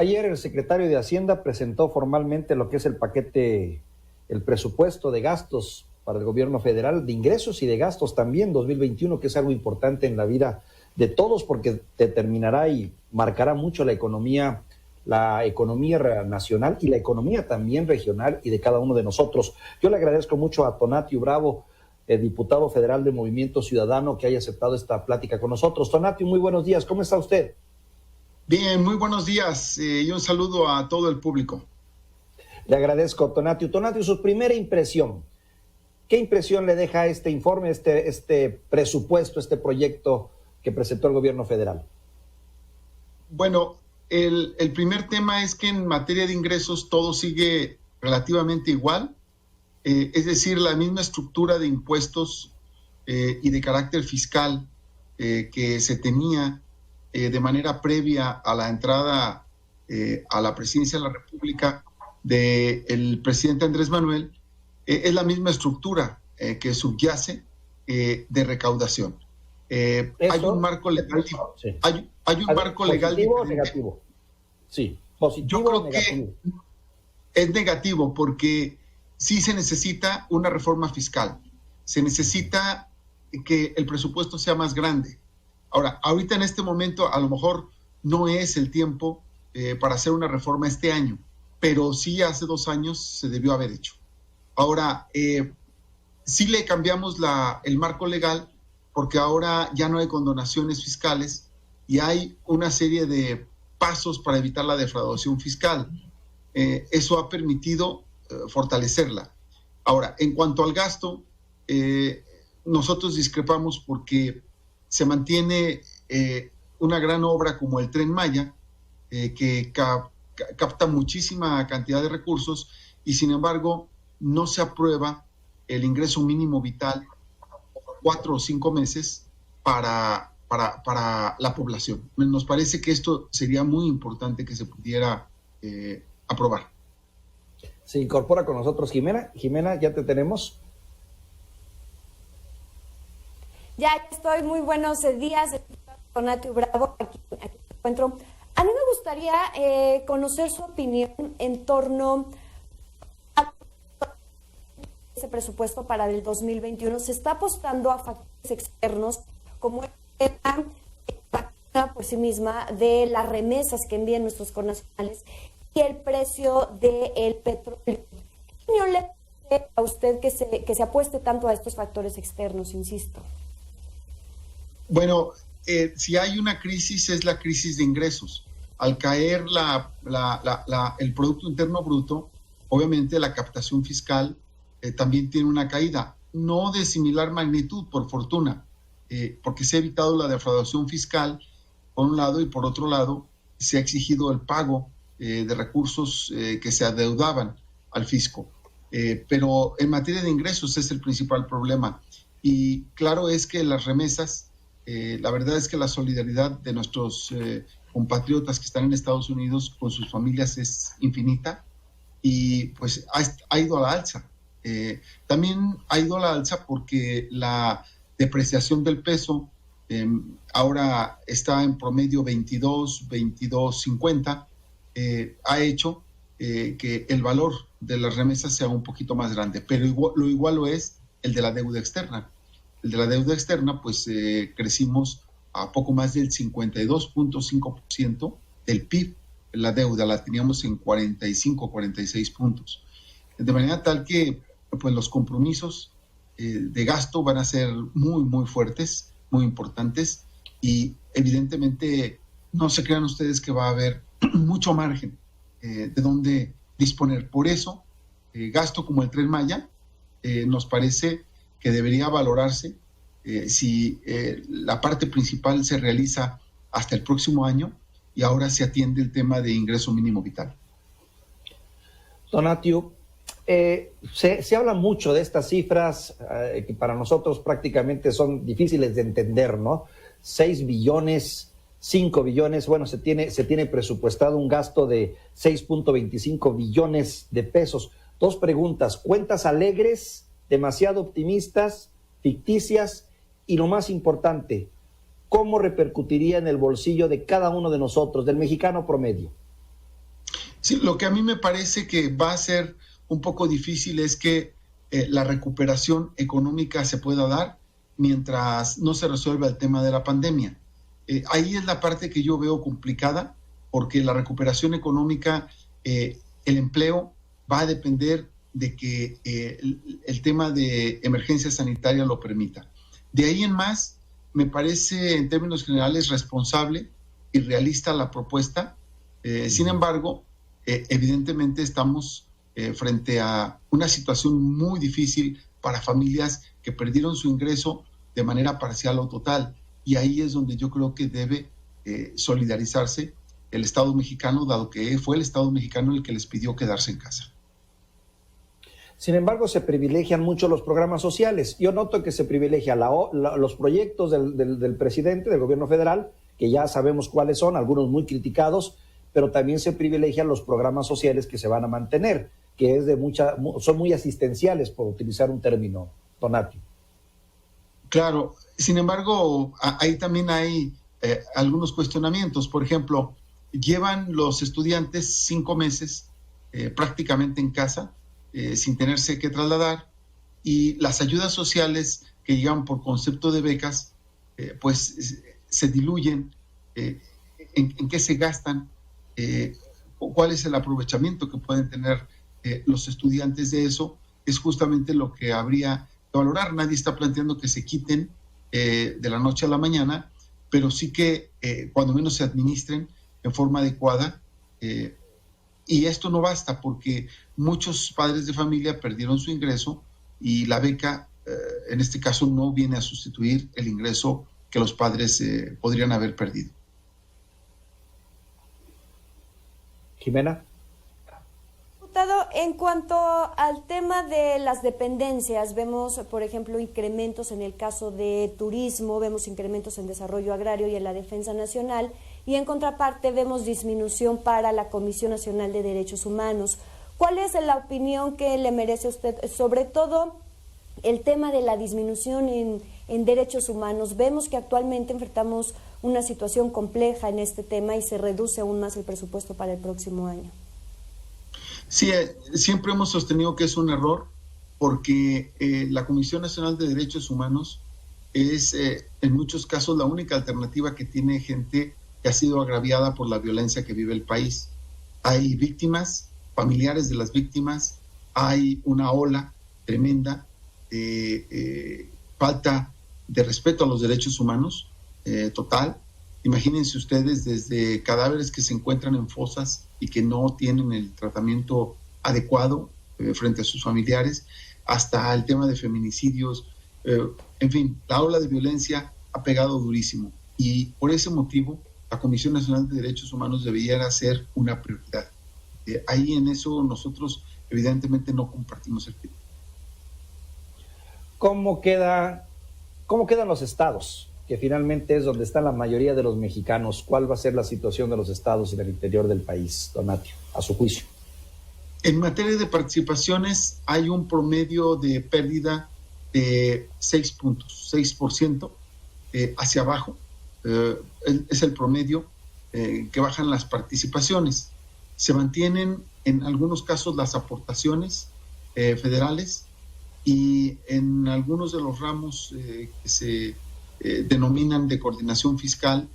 Ayer el secretario de Hacienda presentó formalmente lo que es el paquete, el presupuesto de gastos para el gobierno federal, de ingresos y de gastos también 2021, que es algo importante en la vida de todos porque determinará y marcará mucho la economía nacional y la economía también regional y de cada uno de nosotros. Yo le agradezco mucho a Tonatiuh Bravo, el diputado federal de Movimiento Ciudadano, que haya aceptado esta plática con nosotros. Tonatiuh, muy buenos días, ¿cómo está usted? Bien, muy buenos días y un saludo a todo el público. Le agradezco, Tonatiuh. Tonatiuh, su primera impresión. ¿Qué impresión le deja este informe, este presupuesto, este proyecto que presentó el gobierno federal? Bueno, el primer tema es que en materia de ingresos todo sigue relativamente igual, es decir, la misma estructura de impuestos y de carácter fiscal que se tenía de manera previa a la entrada a la presidencia de la República del presidente Andrés Manuel, es la misma estructura que subyace de recaudación. Hay un marco legal. Sí. Hay un marco legal ¿Positivo o negativo? Sí, positivo. Yo creo o negativo. Que es negativo porque sí se necesita una reforma fiscal. Se necesita que el presupuesto sea más grande. Ahora, ahorita en este momento a lo mejor no es el tiempo para hacer una reforma este año, pero sí hace 2 años se debió haber hecho. Ahora, sí le cambiamos el marco legal porque ahora ya no hay condonaciones fiscales y hay una serie de pasos para evitar la defraudación fiscal. Eso ha permitido fortalecerla. Ahora, en cuanto al gasto, nosotros discrepamos porque se mantiene una gran obra como el Tren Maya, que capta muchísima cantidad de recursos y sin embargo no se aprueba el ingreso mínimo vital por 4 o 5 meses para la población. Nos parece que esto sería muy importante que se pudiera aprobar. Se incorpora con nosotros Jimena. Jimena, ¿ya te tenemos? Ya estoy, muy buenos días, Tonatiuh Bravo, aquí me encuentro. A mí me gustaría conocer su opinión en torno a ese presupuesto para el 2021. Se está apostando a factores externos como la por sí misma de las remesas que envían nuestros connacionales y el precio del petróleo. ¿Qué opinión le parece a usted que se apueste tanto a estos factores externos, insisto? Bueno, si hay una crisis es la crisis de ingresos. Al caer el Producto Interno Bruto, obviamente la captación fiscal también tiene una caída, no de similar magnitud, por fortuna, porque se ha evitado la defraudación fiscal, por un lado, y por otro lado, se ha exigido el pago de recursos que se adeudaban al fisco. Pero en materia de ingresos es el principal problema. Y claro es que las remesas, la verdad es que la solidaridad de nuestros compatriotas que están en Estados Unidos con sus familias es infinita y pues ha ido a la alza. También ha ido a la alza porque la depreciación del peso ahora está en promedio 22.50, ha hecho que el valor de las remesas sea un poquito más grande, pero igual lo es el de la deuda externa. El de la deuda externa, pues crecimos a poco más del 52.5% del PIB. La deuda la teníamos en 45, 46 puntos. De manera tal que pues, los compromisos de gasto van a ser muy, muy fuertes, muy importantes y evidentemente no se crean ustedes que va a haber mucho margen de donde disponer. Por eso, gasto como el Tren Maya nos parece que debería valorarse si la parte principal se realiza hasta el próximo año y ahora se atiende el tema de ingreso mínimo vital. Tonatiuh, se habla mucho de estas cifras que para nosotros prácticamente son difíciles de entender, ¿no? 6 billones, 5 billones, bueno, se tiene presupuestado un gasto de 6.25 billones de pesos. 2 preguntas, ¿cuentas alegres, demasiado optimistas, ficticias? Y lo más importante, ¿cómo repercutiría en el bolsillo de cada uno de nosotros, del mexicano promedio? Sí, lo que a mí me parece que va a ser un poco difícil es que la recuperación económica se pueda dar mientras no se resuelva el tema de la pandemia. Ahí es la parte que yo veo complicada, porque la recuperación económica, el empleo va a depender de que el tema de emergencia sanitaria lo permita. De ahí en más, me parece en términos generales responsable y realista la propuesta. Sin embargo, evidentemente estamos frente a una situación muy difícil para familias que perdieron su ingreso de manera parcial o total. Y ahí es donde yo creo que debe solidarizarse el Estado mexicano, dado que fue el Estado mexicano el que les pidió quedarse en casa. Sin embargo, se privilegian mucho los programas sociales. Yo noto que se privilegia los proyectos del presidente, del gobierno federal, que ya sabemos cuáles son, algunos muy criticados, pero también se privilegian los programas sociales que se van a mantener, que es son muy asistenciales, por utilizar un término, Tonatiuh. Claro, sin embargo, ahí también hay algunos cuestionamientos. Por ejemplo, llevan los estudiantes 5 meses prácticamente en casa, sin tenerse que trasladar, y las ayudas sociales que llegan por concepto de becas, pues se diluyen. ¿En qué se gastan? ¿Cuál es el aprovechamiento que pueden tener los estudiantes de eso? Es justamente lo que habría que valorar. Nadie está planteando que se quiten de la noche a la mañana, pero sí que cuando menos se administren en forma adecuada. Y esto no basta, porque muchos padres de familia perdieron su ingreso y la beca, en este caso, no viene a sustituir el ingreso que los padres podrían haber perdido. Jimena. Diputado, en cuanto al tema de las dependencias, vemos, por ejemplo, incrementos en el caso de turismo, vemos incrementos en desarrollo agrario y en la defensa nacional, y en contraparte vemos disminución para la Comisión Nacional de Derechos Humanos. ¿Cuál es la opinión que le merece a usted, sobre todo el tema de la disminución en derechos humanos? Vemos que actualmente enfrentamos una situación compleja en este tema y se reduce aún más el presupuesto para el próximo año. Sí, siempre hemos sostenido que es un error, porque la Comisión Nacional de Derechos Humanos es en muchos casos la única alternativa que tiene gente que ha sido agraviada por la violencia que vive el país. Hay víctimas, familiares de las víctimas, hay una ola tremenda de falta de respeto a los derechos humanos total. Imagínense ustedes, desde cadáveres que se encuentran en fosas y que no tienen el tratamiento adecuado frente a sus familiares, hasta el tema de feminicidios. En fin, la ola de violencia ha pegado durísimo, y por ese motivo la Comisión Nacional de Derechos Humanos debería ser una prioridad. Ahí en eso nosotros evidentemente no compartimos el criterio. ¿Cómo quedan los estados? Que finalmente es donde está la mayoría de los mexicanos. ¿Cuál va a ser la situación de los estados en el interior del país, Tonatiuh, a su juicio? En materia de participaciones hay un promedio de pérdida de 6 puntos, 6% hacia abajo. Es el promedio que bajan las participaciones. Se mantienen en algunos casos las aportaciones federales, y en algunos de los ramos que se denominan de coordinación fiscal,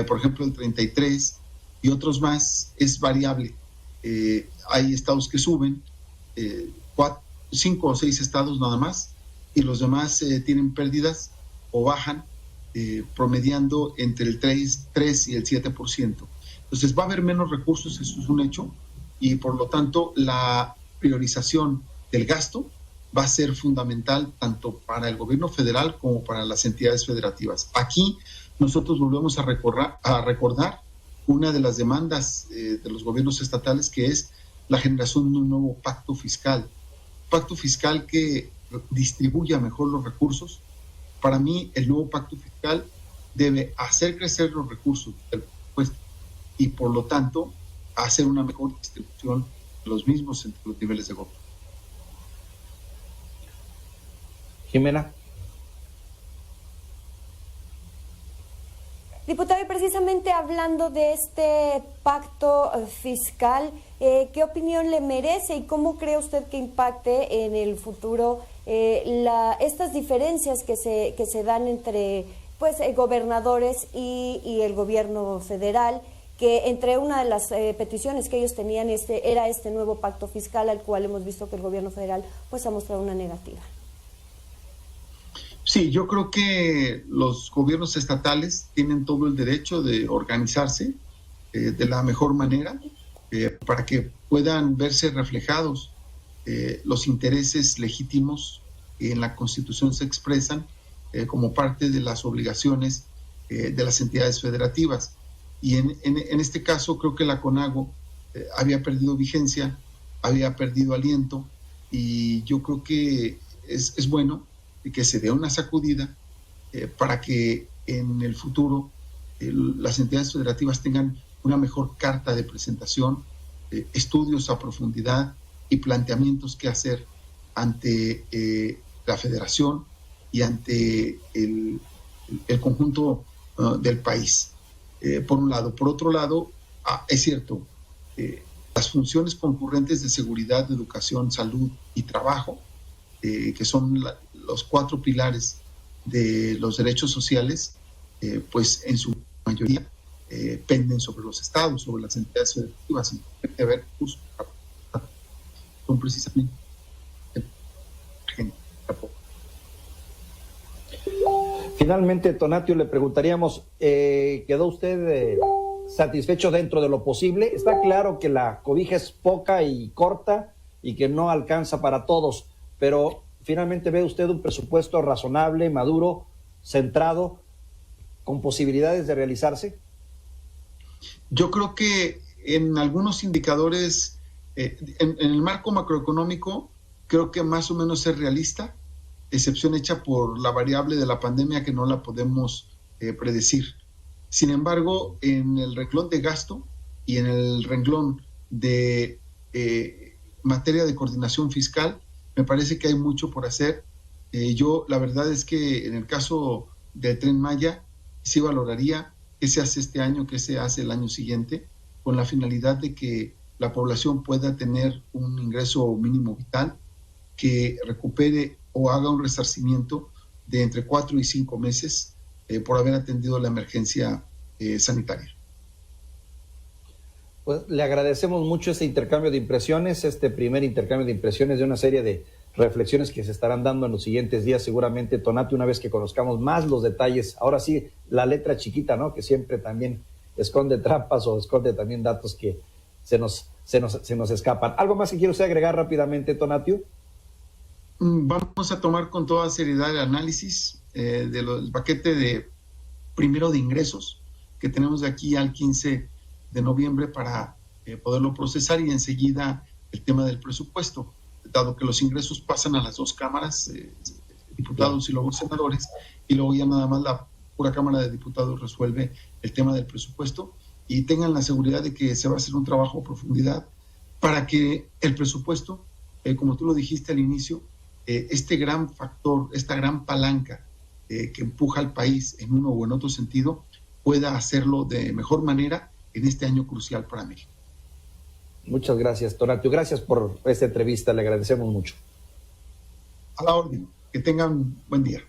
por ejemplo el 33 y otros más, es variable. Hay estados que suben, 5 o 6 estados nada más, y los demás tienen pérdidas o bajan, promediando entre el 3 y el 7%. Entonces va a haber menos recursos, eso es un hecho, y por lo tanto la priorización del gasto va a ser fundamental tanto para el gobierno federal como para las entidades federativas. Aquí nosotros volvemos a recordar una de las demandas de los gobiernos estatales, que es la generación de un nuevo pacto fiscal que distribuya mejor los recursos. Para mí, el nuevo pacto fiscal debe hacer crecer los recursos del presupuesto y, por lo tanto, hacer una mejor distribución de los mismos entre los niveles de gobierno. Jimena. Diputado y presidente. precisamente hablando de este pacto fiscal, ¿qué opinión le merece y cómo cree usted que impacte en el futuro estas diferencias que se dan entre pues gobernadores y el gobierno federal? Que entre una de las peticiones que ellos tenían era este nuevo pacto fiscal, al cual hemos visto que el gobierno federal pues ha mostrado una negativa. Sí, yo creo que los gobiernos estatales tienen todo el derecho de organizarse de la mejor manera para que puedan verse reflejados los intereses legítimos que en la Constitución se expresan como parte de las obligaciones de las entidades federativas. Y en este caso creo que la CONAGO había perdido vigencia, había perdido aliento, y yo creo que es bueno que se dé una sacudida para que en el futuro las entidades federativas tengan una mejor carta de presentación, estudios a profundidad y planteamientos que hacer ante la federación y ante el conjunto del país. Por un lado. Por otro lado, es cierto, las funciones concurrentes de seguridad, de educación, salud y trabajo, que son los 4 pilares de los derechos sociales, pues en su mayoría penden sobre los estados, sobre las entidades federativas, y tienen que ver son precisamente Finalmente, Tonatiuh, le preguntaríamos, ¿quedó usted satisfecho dentro de lo posible? Está claro que la cobija es poca y corta y que no alcanza para todos, pero finalmente ve usted un presupuesto razonable, maduro, centrado, con posibilidades de realizarse. Yo creo que en algunos indicadores, en el marco macroeconómico, creo que más o menos es realista, excepción hecha por la variable de la pandemia que no la podemos predecir. Sin embargo, en el renglón de gasto y en el renglón de materia de coordinación fiscal, me parece que hay mucho por hacer. Yo, la verdad es que en el caso del Tren Maya, sí valoraría qué se hace este año, qué se hace el año siguiente, con la finalidad de que la población pueda tener un ingreso mínimo vital, que recupere o haga un resarcimiento de entre 4 y 5 meses por haber atendido la emergencia sanitaria. Pues le agradecemos mucho este intercambio de impresiones, este primer intercambio de impresiones de una serie de reflexiones que se estarán dando en los siguientes días, seguramente, Tonatiuh, una vez que conozcamos más los detalles. Ahora sí, la letra chiquita, ¿no?, que siempre también esconde trampas o esconde también datos que se nos escapan. ¿Algo más que quiere usted agregar rápidamente, Tonatiuh? Vamos a tomar con toda seriedad el análisis del paquete de primero de ingresos que tenemos de aquí al 15 de noviembre para poderlo procesar, y enseguida el tema del presupuesto, dado que los ingresos pasan a las 2 cámaras, diputados y luego senadores, y luego ya nada más la pura Cámara de Diputados resuelve el tema del presupuesto, y tengan la seguridad de que se va a hacer un trabajo a profundidad para que el presupuesto, como tú lo dijiste al inicio, este gran factor, esta gran palanca que empuja al país en uno o en otro sentido, pueda hacerlo de mejor manera en este año crucial para México. Muchas gracias, Tonatiuh. Gracias por esta entrevista, le agradecemos mucho. A la orden. Que tengan buen día.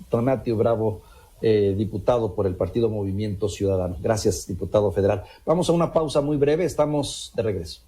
Tonatiuh Bravo, diputado por el Partido Movimiento Ciudadano. Gracias, diputado federal. Vamos a una pausa muy breve, estamos de regreso.